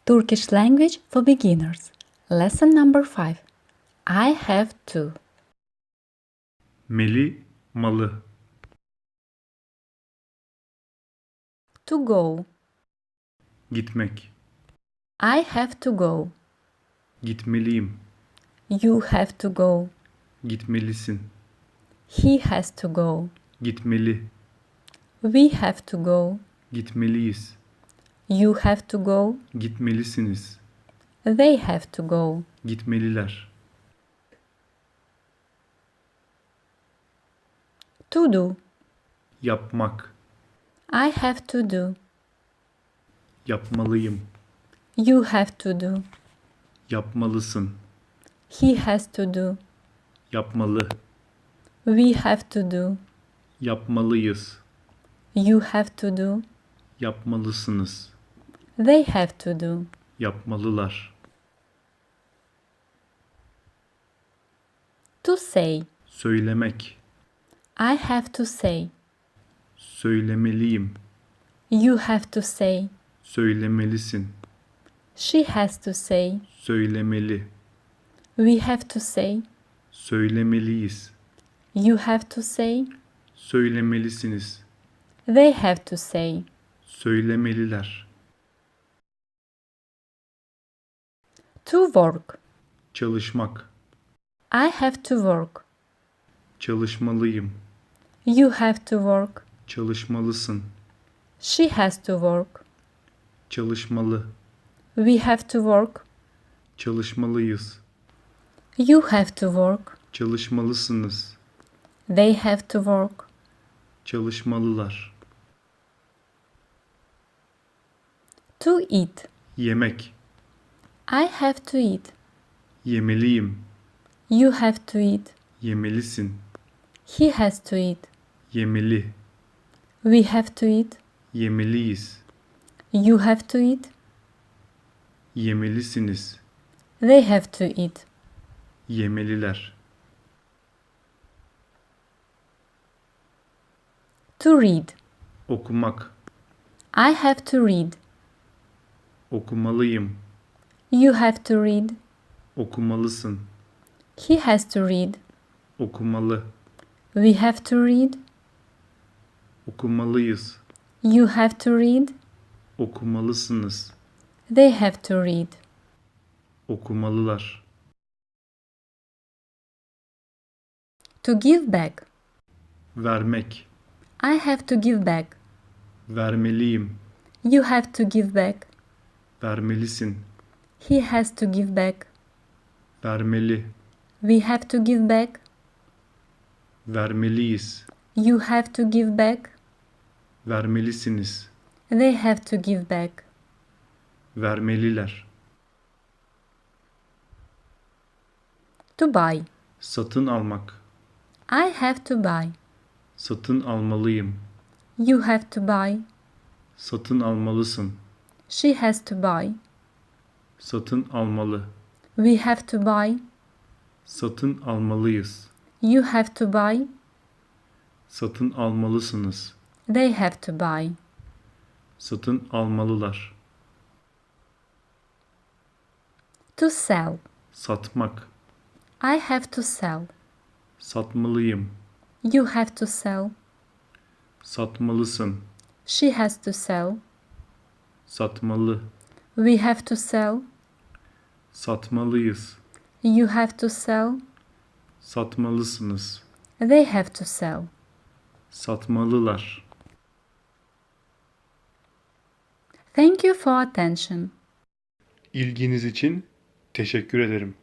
Turkish language for beginners. Lesson number 5. I have to. Meli, malı. To go. Gitmek. I have to go. Gitmeliyim. You have to go. Gitmelisin. He has to go. Gitmeli. We have to go. Gitmeliyiz. You have to go. Gitmelisiniz. They have to go. Gitmeliler. To do. Yapmak. I have to do. Yapmalıyım. You have to do. Yapmalısın. He has to do. Yapmalı. We have to do. Yapmalıyız. You have to do. Yapmalısınız. They have to do. Yapmalılar. To say. Söylemek. I have to say. Söylemeliyim. You have to say. Söylemelisin. She has to say. Söylemeli. We have to say. Söylemeliyiz. You have to say. Söylemelisiniz. They have to say. Söylemeliler. To work. Çalışmak. I have to work. Çalışmalıyım. You have to work. Çalışmalısın. She has to work. Çalışmalı. We have to work. Çalışmalıyız. You have to work. Çalışmalısınız. They have to work. Çalışmalılar. To eat. Yemek. I have to eat. Yemeliyim. You have to eat. Yemelisin. He has to eat. Yemeli. We have to eat. Yemeliyiz. You have to eat. Yemelisiniz. They have to eat. Yemeliler. To read. Okumak. I have to read. Okumalıyım. You have to read. Okumalısın. He has to read. Okumalı. We have to read. Okumalıyız. You have to read. Okumalısınız. They have to read. Okumalılar. To give back. Vermek. I have to give back. Vermeliyim. You have to give back. Vermelisin. He has to give back. Vermeli. We have to give back. Vermeliyiz. You have to give back. Vermelisiniz. They have to give back. Vermeliler. To buy. Satın almak. I have to buy. Satın almalıyım. You have to buy. Satın almalısın. She has to buy. Satın almalı. We have to buy. Satın almalıyız. You have to buy. Satın almalısınız. They have to buy. Satın almalılar. To sell. Satmak. I have to sell. Satmalıyım. You have to sell. Satmalısın. She has to sell. Satmalı. We have to sell. Satmalıyız. You have to sell. Satmalısınız. They have to sell. Satmalılar. Thank you for attention. İlginiz için teşekkür ederim.